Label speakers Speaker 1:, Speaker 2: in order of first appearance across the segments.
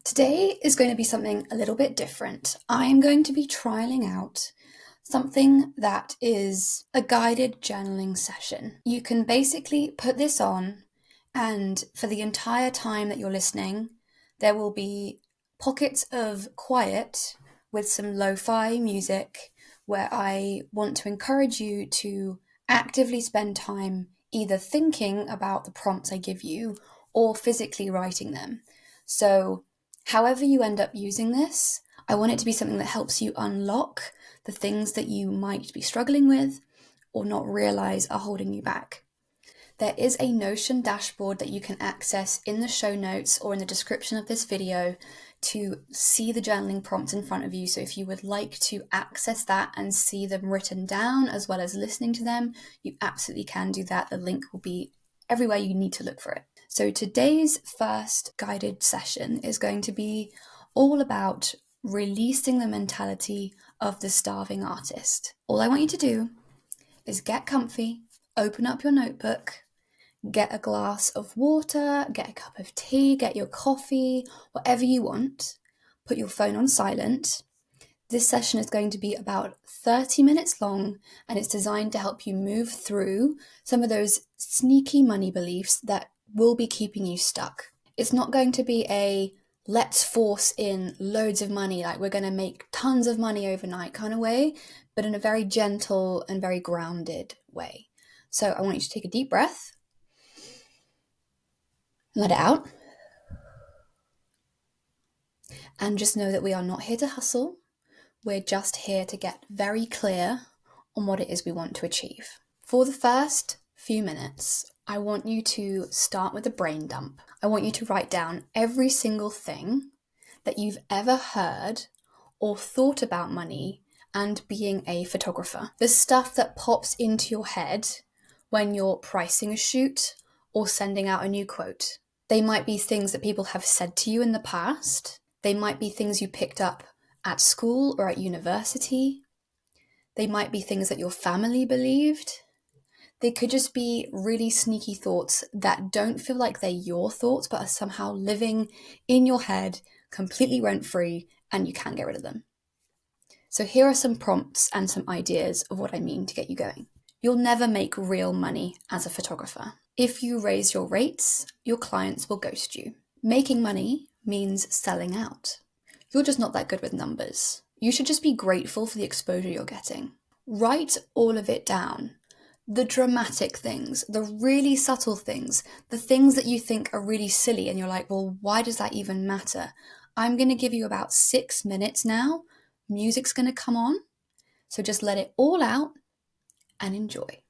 Speaker 1: Today is going to be something a little bit different. I'm going to be trialing out something that is a guided journaling session. You can basically put this on, and for the entire time that you're listening, there will be pockets of quiet with some lo-fi music where I want to encourage you to actively spend time either thinking about the prompts I give you or physically writing them. So however you end up using this, I want it to be something that helps you unlock the things that you might be struggling with or not realize are holding you back. There is a Notion dashboard that you can access in the show notes or in the description of this video to see the journaling prompts in front of you. So if you would like to access that and see them written down as well as listening to them, you absolutely can do that. The link will be everywhere you need to look for it. So today's first guided session is going to be all about releasing the mentality of the starving artist. All I want you to do is get comfy, open up your notebook, get a glass of water, get a cup of tea, get your coffee, whatever you want. Put your phone on silent. This session is going to be about 30 minutes long, and it's designed to help you move through some of those sneaky money beliefs that will be keeping you stuck. It's not going to be a let's force in loads of money, like we're going to make tons of money overnight kind of way, but in a very gentle and very grounded way. So I want you to take a deep breath. Let it out. And just know that we are not here to hustle. We're just here to get very clear on what it is we want to achieve. For the first few minutes, I want you to start with a brain dump. I want you to write down every single thing that you've ever heard or thought about money and being a photographer. The stuff that pops into your head when you're pricing a shoot or sending out a new quote. They might be things that people have said to you in the past. They might be things you picked up at school or at university. They might be things that your family believed. They could just be really sneaky thoughts that don't feel like they're your thoughts, but are somehow living in your head completely rent-free, and you can't get rid of them. So here are some prompts and some ideas of what I mean to get you going. You'll never make real money as a photographer. If you raise your rates, your clients will ghost you. Making money means selling out. You're just not that good with numbers. You should just be grateful for the exposure you're getting. Write all of it down. The dramatic things, the really subtle things, the things that you think are really silly and you're like, well, why does that even matter? I'm going to give you about 6 minutes now. Music's going to come on. So just let it all out and enjoy.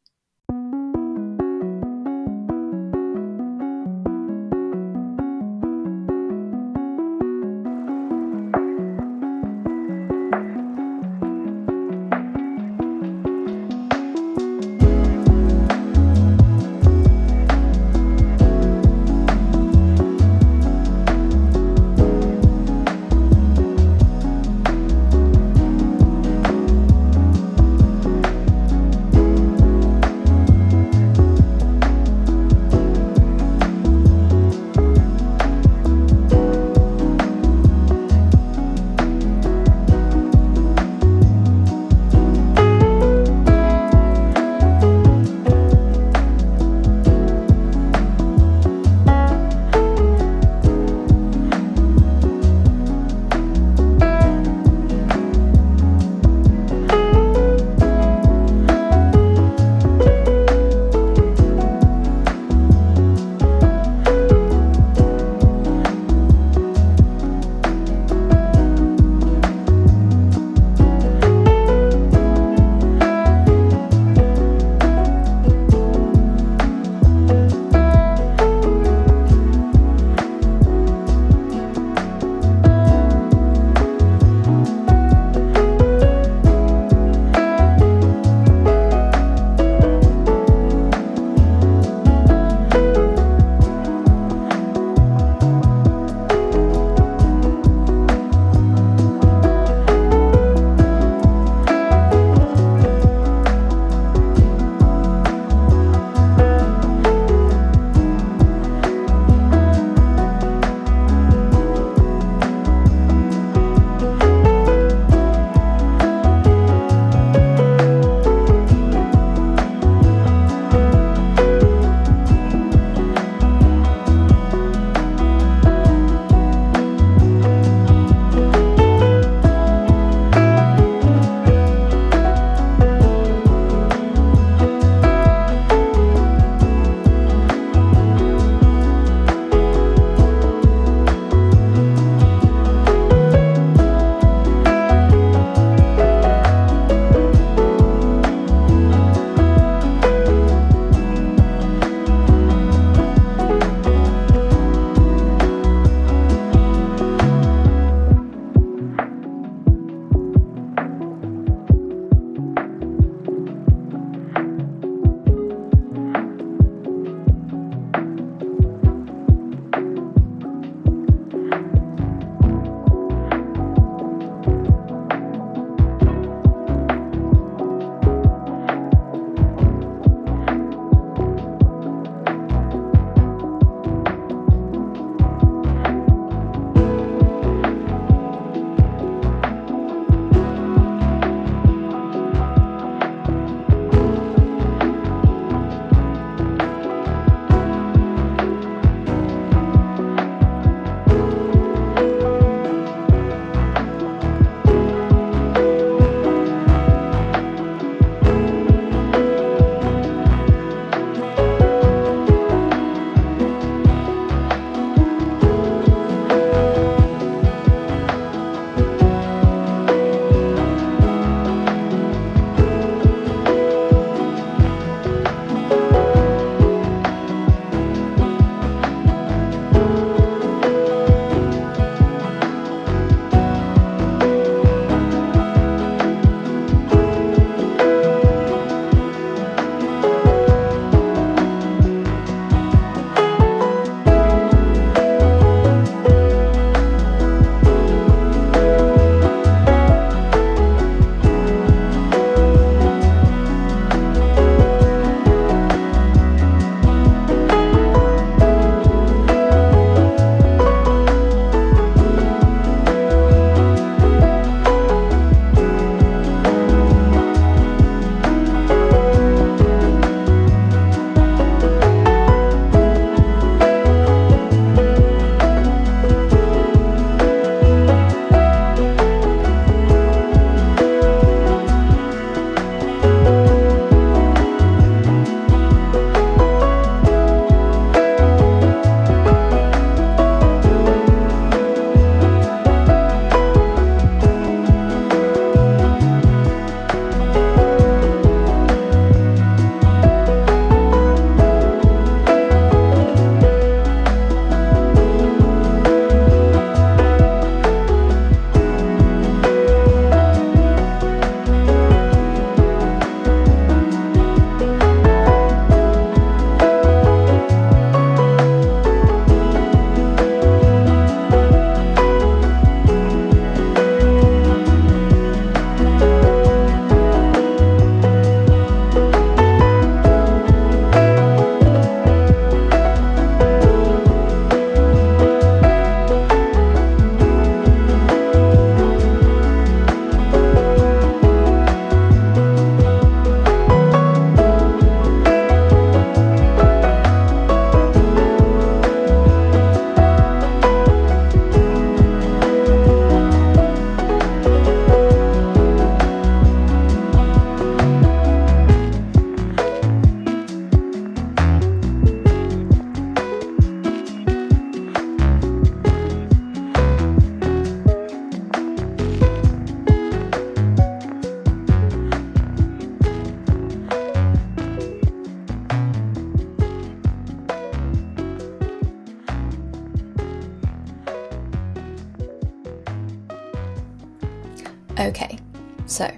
Speaker 1: Okay, so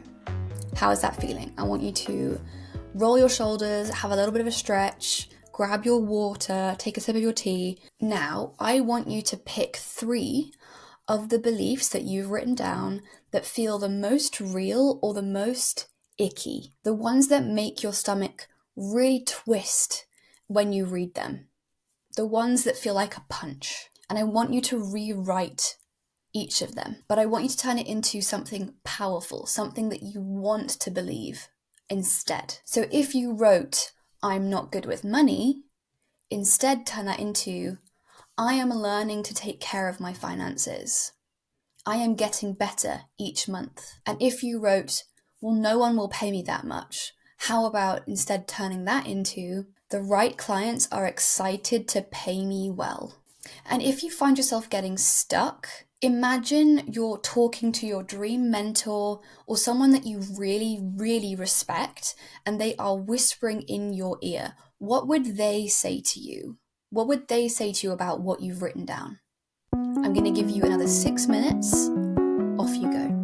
Speaker 1: how is that feeling? I want you to roll your shoulders, have a little bit of a stretch, grab your water, take a sip of your tea. Now, I want you to pick 3 of the beliefs that you've written down that feel the most real or the most icky, the ones that make your stomach really twist when you read them, the ones that feel like a punch. And I want you to rewrite each of them, but I want you to turn it into something powerful, something that you want to believe instead. So if you wrote, I'm not good with money, instead turn that into, I am learning to take care of my finances. I am getting better each month. And if you wrote, well, no one will pay me that much, how about instead turning that into, the right clients are excited to pay me well. And if you find yourself getting stuck, imagine you're talking to your dream mentor or someone that you really, really respect, and they are whispering in your ear. What would they say to you? What would they say to you about what you've written down? I'm going to give you another 6 minutes. Off you go.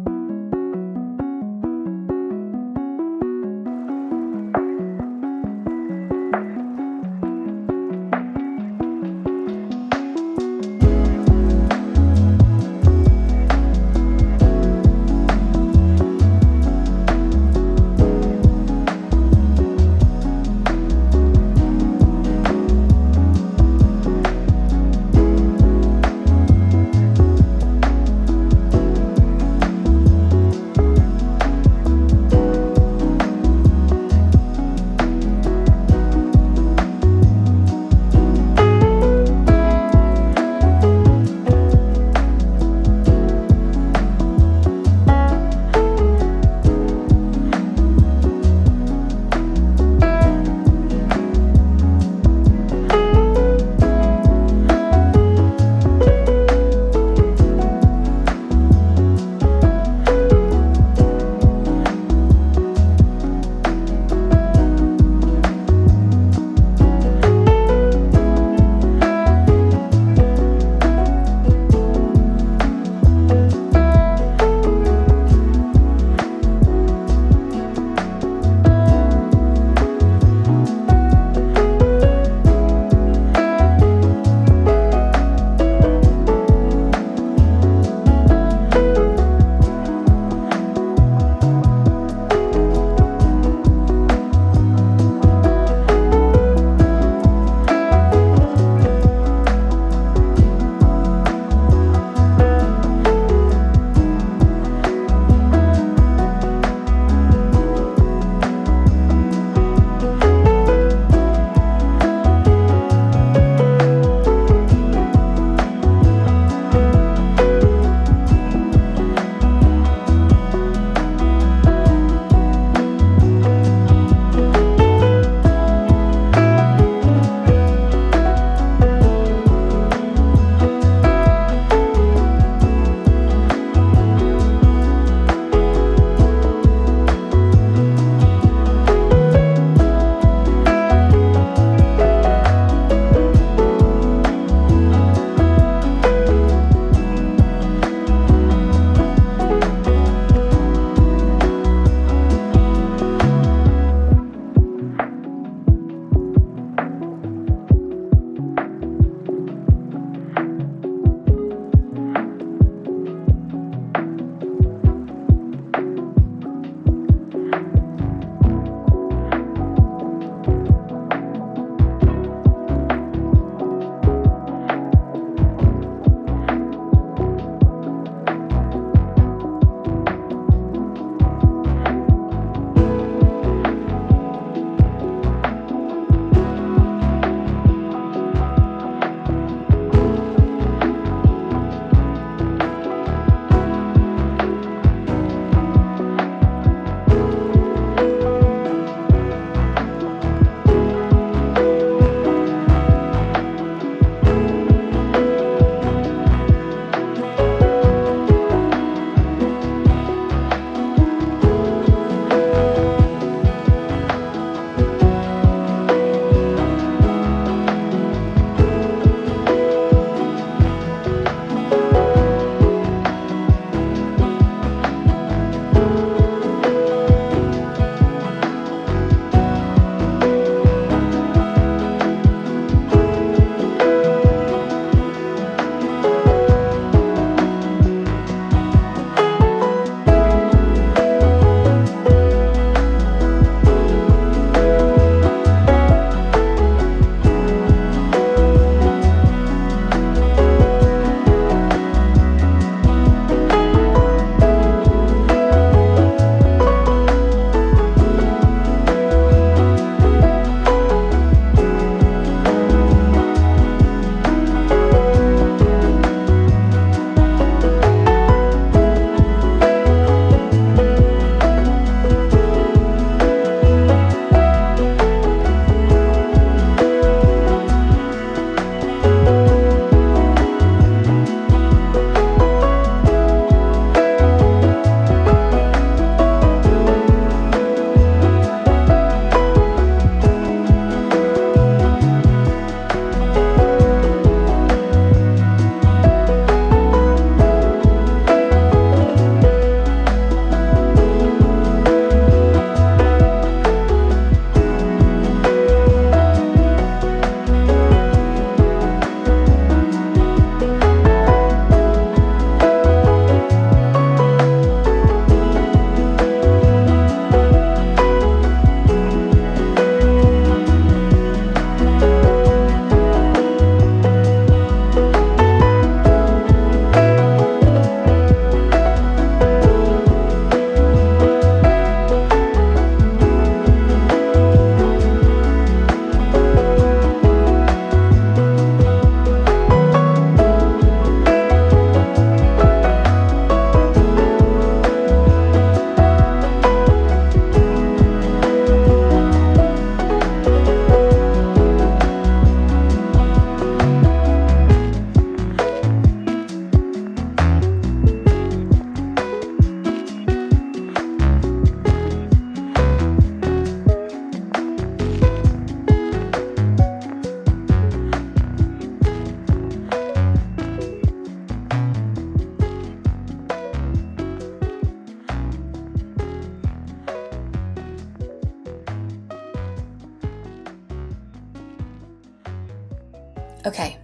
Speaker 1: Okay,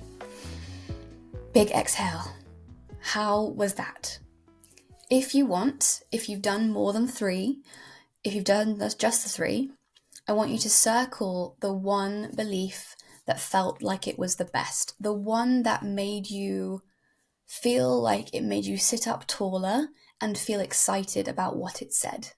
Speaker 1: big exhale. How was that? If you want, if you've done more than 3, if you've done just the 3, I want you to circle the one belief that felt like it was the best, the one that made you feel like it made you sit up taller and feel excited about what it said.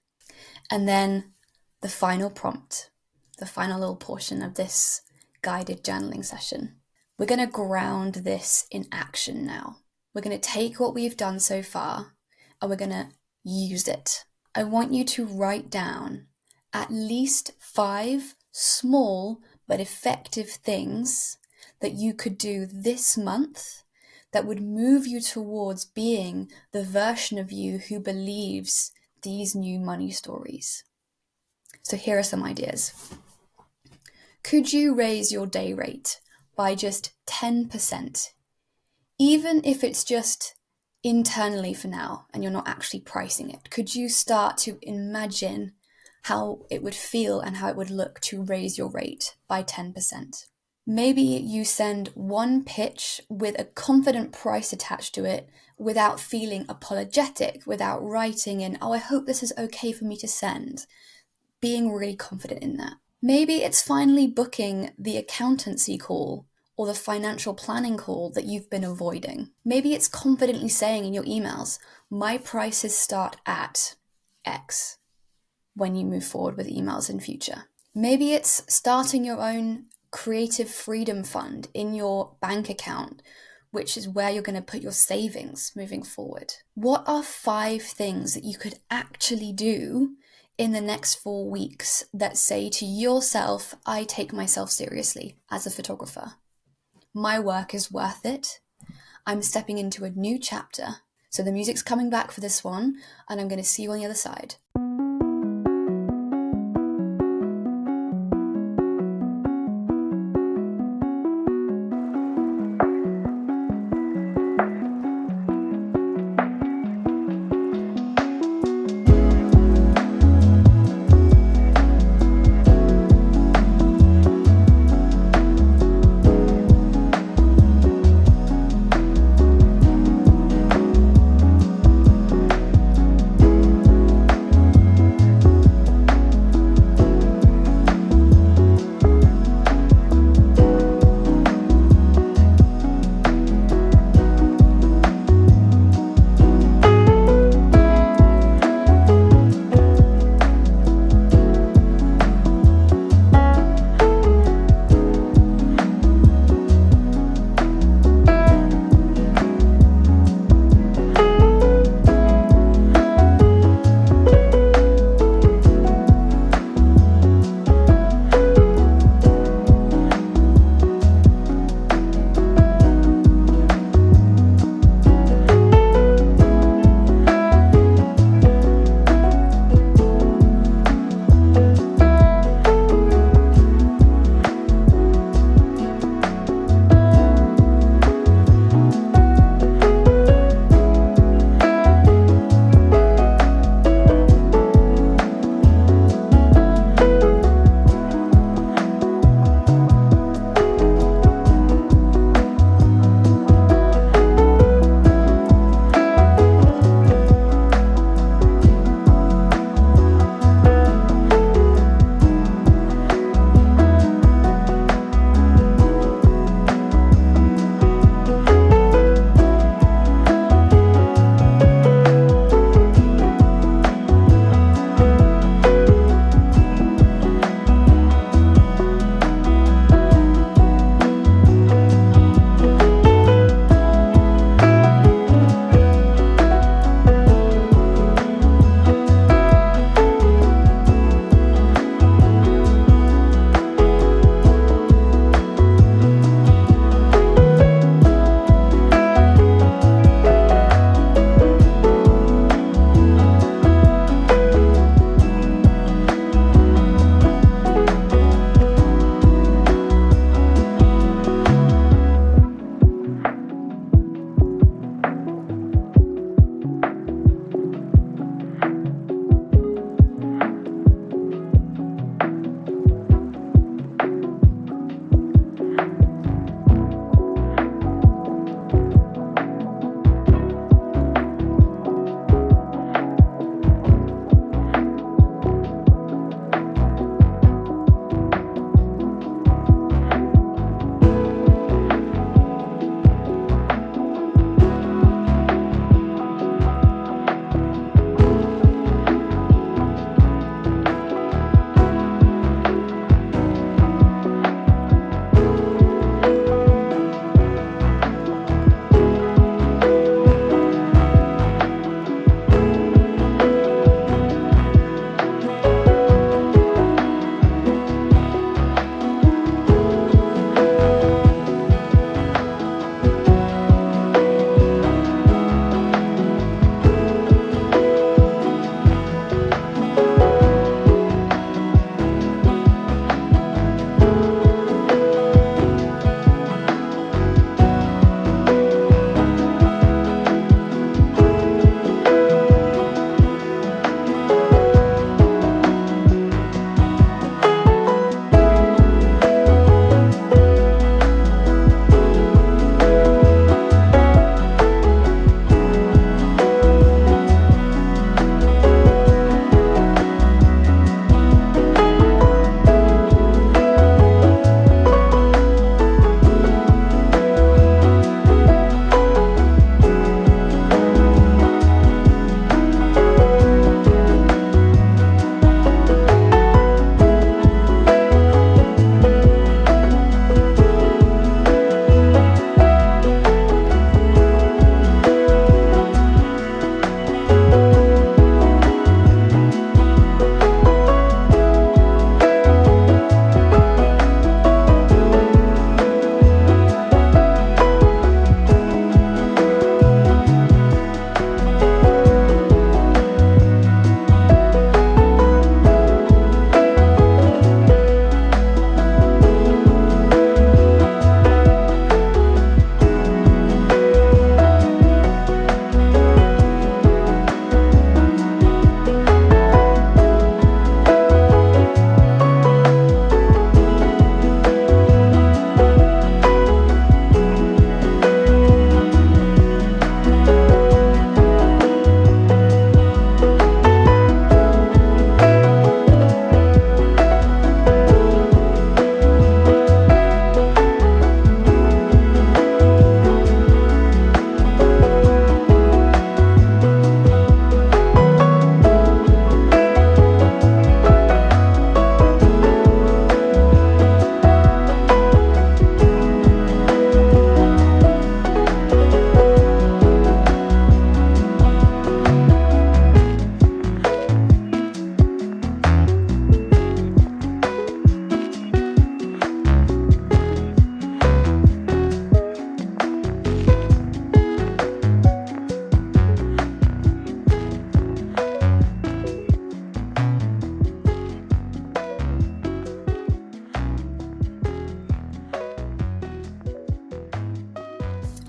Speaker 1: And then the final prompt, the final little portion of this guided journaling session. We're going to ground this in action now. We're going to take what we've done so far and we're going to use it. I want you to write down at least 5 small but effective things that you could do this month that would move you towards being the version of you who believes these new money stories. So here are some ideas. Could you raise your day rate by just 10%? Even if it's just internally for now and you're not actually pricing it, could you start to imagine how it would feel and how it would look to raise your rate by 10%? Maybe you send one pitch with a confident price attached to it without feeling apologetic, without writing in, oh, I hope this is okay for me to send, being really confident in that. Maybe it's finally booking the accountancy call or the financial planning call that you've been avoiding. Maybe it's confidently saying in your emails, my prices start at X when you move forward with emails in future. Maybe it's starting your own creative freedom fund in your bank account, which is where you're going to put your savings moving forward. What are 5 things that you could actually do in the next 4 weeks that say to yourself, I take myself seriously as a photographer. My work is worth it. I'm stepping into a new chapter. So the music's coming back for this one, and I'm going to see you on the other side.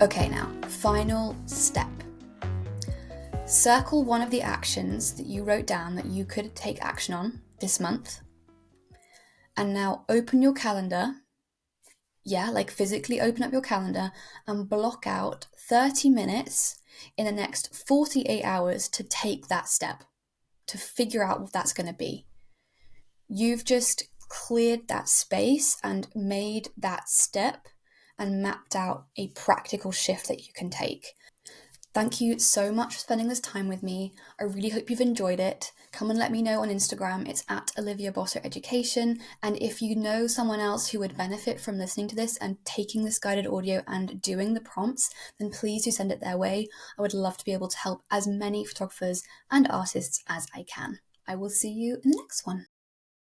Speaker 1: Okay, now, final step. Circle one of the actions that you wrote down that you could take action on this month. And now open your calendar. Yeah, like physically open up your calendar and block out 30 minutes in the next 48 hours to take that step, to figure out what that's going to be. You've just cleared that space and made that step and mapped out a practical shift that you can take. Thank you so much for spending this time with me. I really hope you've enjoyed it. Come and let me know on Instagram. It's at Olivia Botter Education. And if you know someone else who would benefit from listening to this and taking this guided audio and doing the prompts, then please do send it their way. I would love to be able to help as many photographers and artists as I can. I will see you in the next one.